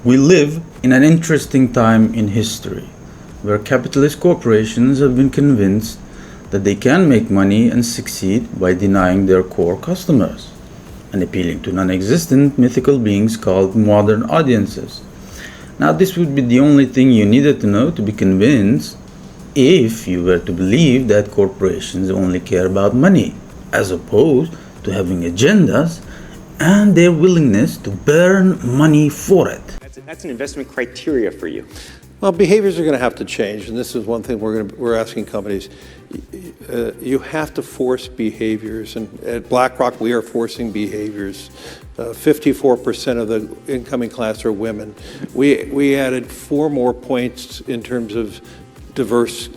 We live in an interesting time in history, where capitalist corporations have been convinced that they can make money and succeed by denying their core customers and appealing to non-existent mythical beings called modern audiences. Now, this would be the only thing you needed to know to be convinced if you were to believe that corporations only care about money, as opposed to having agendas and their willingness to burn money for it. That's an investment criteria for you. Well, behaviors are going to have to change, and this is one thing we're asking companies. You have to force behaviors, and at BlackRock we are forcing behaviors. 54% of the incoming class are women. We added 4 more points in terms of diverse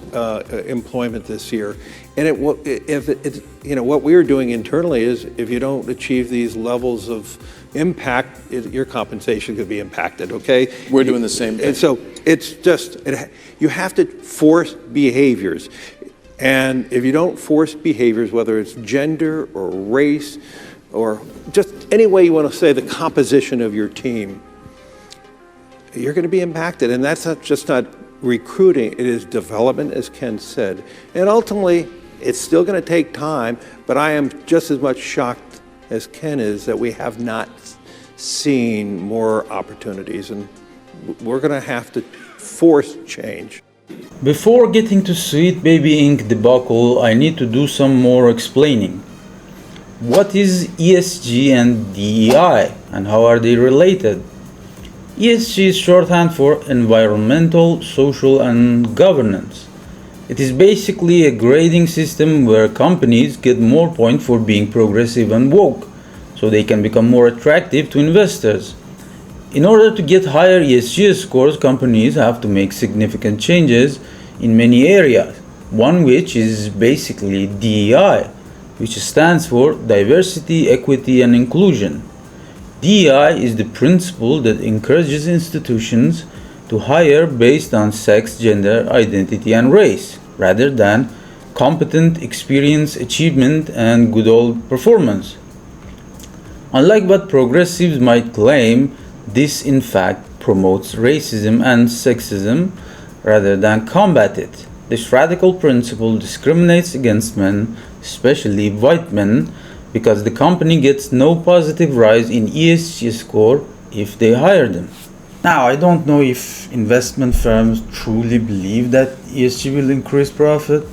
employment this year. And what we are doing internally is, if you don't achieve these levels of impact, your compensation could be impacted, okay? We're doing the same thing. And so it's just, you have to force behaviors. And if you don't force behaviors, whether it's gender or race or just any way you want to say the composition of your team, you're going to be impacted. And that's not recruiting, it is development, as Ken said. And ultimately, it's still going to take time, but I am just as much shocked as Ken is that we have not seen more opportunities, and we're going to have to force change. Before getting to Sweet Baby Inc. debacle, I need to do some more explaining. What is ESG and DEI, and how are they related? ESG is shorthand for environmental, social, and governance. It is basically a grading system where companies get more points for being progressive and woke, so they can become more attractive to investors. In order to get higher ESG scores, companies have to make significant changes in many areas, one which is basically DEI, which stands for Diversity, Equity, and Inclusion. DEI is the principle that encourages institutions to hire based on sex, gender, identity, and race, rather than competent experience, achievement, and good old performance. Unlike what progressives might claim, this in fact promotes racism and sexism rather than combat it. This radical principle discriminates against men, especially white men, because the company gets no positive rise in ESG score if they hire them. Now, I don't know if investment firms truly believe that ESG will increase profit,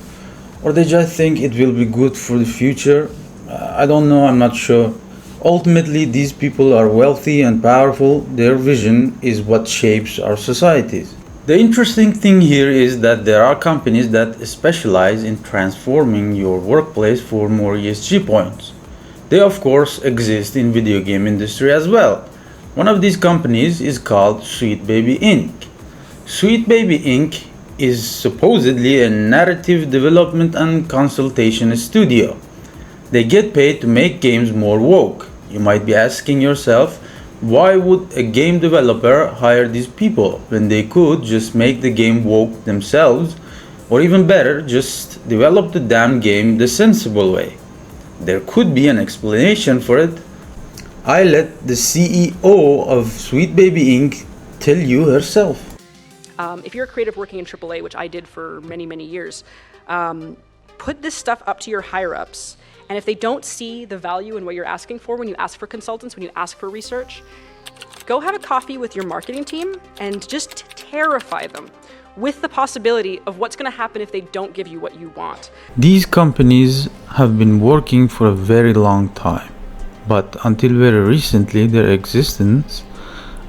or they just think it will be good for the future. I don't know, I'm not sure. Ultimately, these people are wealthy and powerful. Their vision is what shapes our societies. The interesting thing here is that there are companies that specialize in transforming your workplace for more ESG points. They of course exist in video game industry as well. One of these companies is called Sweet Baby Inc. Sweet Baby Inc. is supposedly a narrative development and consultation studio. They get paid to make games more woke. You might be asking yourself, why would a game developer hire these people when they could just make the game woke themselves, or even better, just develop the damn game the sensible way? There could be an explanation for it. I let the CEO of Sweet Baby Inc. tell you herself. If you're a creative working in AAA, which I did for many, many years, put this stuff up to your higher-ups. And if they don't see the value in what you're asking for when you ask for consultants, when you ask for research, go have a coffee with your marketing team and just terrify them with the possibility of what's going to happen if they don't give you what you want. These companies have been working for a very long time, but until very recently their existence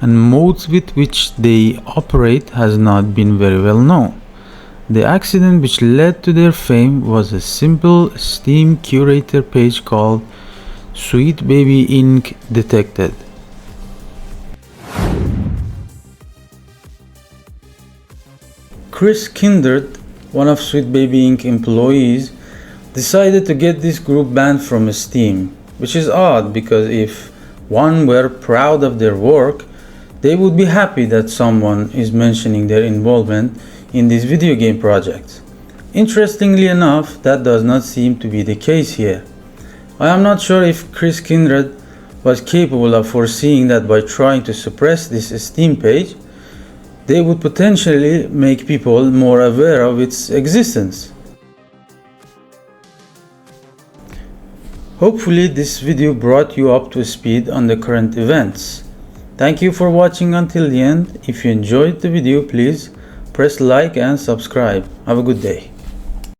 and modes with which they operate has not been very well known. The accident which led to their fame was a simple Steam curator page called Sweet Baby Inc. Detected. Chris Kindred, one of Sweet Baby Inc. employees, decided to get this group banned from Steam, which is odd because if one were proud of their work, they would be happy that someone is mentioning their involvement in these video game projects. Interestingly enough, that does not seem to be the case here. I am not sure if Chris Kindred was capable of foreseeing that by trying to suppress this esteem page, they would potentially make people more aware of its existence. Hopefully this video brought you up to speed on the current events. Thank you for watching until the end. If you enjoyed the video, please press like and subscribe. Have a good day.